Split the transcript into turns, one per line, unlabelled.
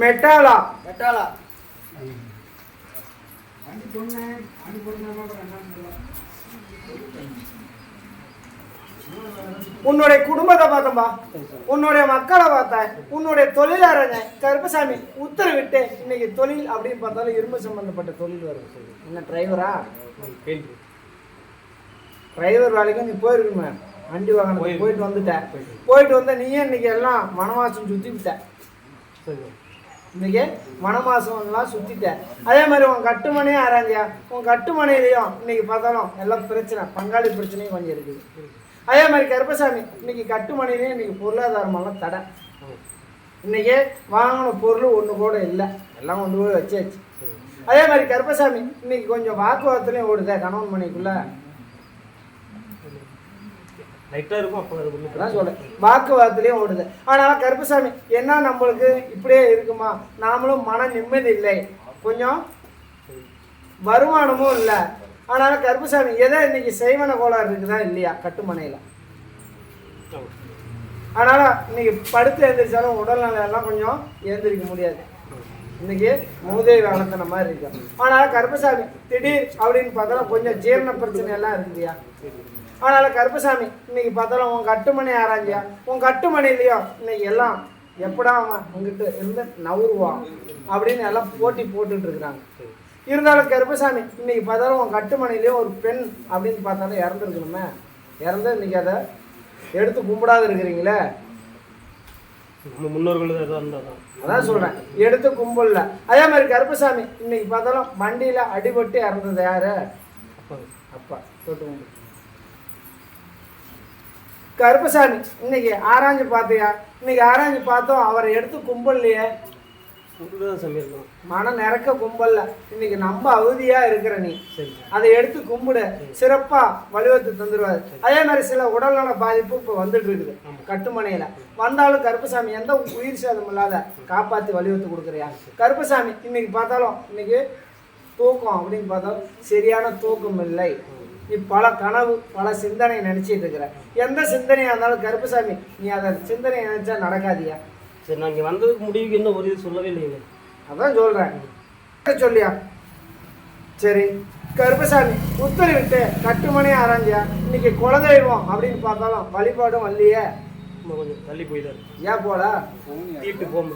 மெட்டாலா உன்னுடைய குடும்பத்தை பார்த்தம்பா, உன்னுடைய மக்களை பார்த்தேன், உன்னுடைய தொழிலாளங்க கருப்பசாமி உத்தரவிட்டு இன்னைக்கு தொழில் அப்படின்னு பார்த்தாலும் இரும்பு சம்பந்தப்பட்ட தொழில் வருது. என்ன டிரைவரா? டிரைவர் வேலைக்கும் நீ போயிருக்குமே, வண்டி வாகனம் போயிட்டு வந்துட்ட. போயிட்டு வந்த நீயே இன்னைக்கு எல்லாம் மனமாசம் சுத்தி விட்ட. இன்னைக்கு மனமாசம் எல்லாம் சுத்திட்ட. அதே மாதிரி உன் கட்டுமனையும் ஆராய்ஞ்சியா, உன் கட்டுமனையிலையும் இன்னைக்கு பார்த்தாலும் எல்லாம் பிரச்சனை, பங்காளி பிரச்சனையும் கொஞ்சம் இருக்குது. அதே மாதிரி கருப்பசாமி இன்னைக்கு கட்டுமனையிலையும் இன்னைக்கு பொருளாதாரமெல்லாம் தடை. இன்னைக்கு வாங்கின பொருள் ஒன்று கூட இல்லை, எல்லாம் கொண்டு போய் வச்சாச்சு. அதே மாதிரி கருப்பசாமி இன்னைக்கு கொஞ்சம் வாக்குவாதத்துலையும் ஓடுதே கணவன் மனைக்குள்ள சொல்றேன், வாக்குவாதத்திலையும் ஓடுது. ஆனால கருப்பசாமி என்ன நம்மளுக்கு இப்படியே இருக்குமா, நாமளும் மன நிம்மதி இல்லை, கொஞ்சம் வருமானமும் இல்லை. ஆனால கருப்பசாமி எதை இன்னைக்கு செய்வன கோளாறு இருக்குதா இல்லையா கட்டுமனையில. ஆனால இன்னைக்கு படுத்து எழுந்திரிச்சாலும் உடல்நலம் எல்லாம் கொஞ்சம் எழுந்திரிக்க முடியாது. இன்னைக்கு மூதேவி வளர்த்தன மாதிரி இருக்கு. ஆனால கருப்பசாமி திடீர் அப்படின்னு பார்த்தாலும் கொஞ்சம் ஜீரண பிரச்சனை எல்லாம் இருக்குதியா. அதனால கருப்பசாமி இன்னைக்கு பார்த்தாலும் உன் கட்டுமனை ஆராய்ச்சியா, உன் கட்டுமனையிலையோ இன்னைக்கு எல்லாம் எப்படா அவன் உங்ககிட்ட இருந்து நவுருவான் அப்படின்னு எல்லாம் போட்டி போட்டுட்டு இருக்கிறாங்க. இருந்தாலும் கருப்பசாமி இன்னைக்கு பார்த்தாலும் உன் கட்டுமனையிலையும் ஒரு பெண் அப்படின்னு பார்த்தாலும் இறந்துருக்கணுமே, இறந்து இன்னைக்கு அதை எடுத்து கும்பிடாத இருக்கிறீங்களே.
முன்னோர்கள்
அதான் சொல்றேன், எடுத்து கும்பிடல. அதே மாதிரி கருப்பசாமி இன்னைக்கு பார்த்தாலும் வண்டியில அடிபட்டு இறந்தது யாரு? அப்பா தொட்டு கருப்பசாமி இன்னைக்கு ஆராய்ஞ்சு பார்த்தியா, இன்னைக்கு ஆராய்ஞ்சு பார்த்தோம் அவரை எடுத்து கும்பல்லையே, மனம் நிறக்க கும்பல்ல. இன்னைக்கு நம்ம அவதியா இருக்கிற நீ அதை எடுத்து கும்பிடு, சிறப்பா வலுவத்து தந்துடுவாரு. அதே மாதிரி சில உடல்நல பாதிப்பு இப்போ வந்துட்டு இருக்குது கட்டுமனையில. வந்தாலும் கருப்பசாமி எந்த உயிர் சேதம் இல்லாத காப்பாற்றி வலுவத்து கொடுக்குறியா கருப்பசாமி. இன்னைக்கு பார்த்தாலும் இன்னைக்கு தூக்கம் அப்படின்னு பார்த்தாலும் சரியான தூக்கம் இல்லை. நீ பல கனவு பல சிந்தனை நினைச்சிட்டு இருக்கிற. எந்த சிந்தனையா இருந்தாலும் கருப்பசாமி நீ அதை சிந்தனை நினைச்சா நடக்காதியா.
சரி, நான் இங்கே வந்ததுக்கு முடிவுக்கு என்ன ஒரு இது சொல்லவே இல்லைங்க.
அதான் சொல்றேன் சொல்லியா. சரி கருப்பசாமி உத்தரவிட்டு கட்டுமனே ஆராய்ஞ்சியா. இன்னைக்கு குலதெய்வம் அப்படின்னு பார்த்தாலும் வழிபாடும் வரலையே,
கொஞ்சம் தள்ளி போயிட்டாரு.
ஏன் போல
தீட்டு போக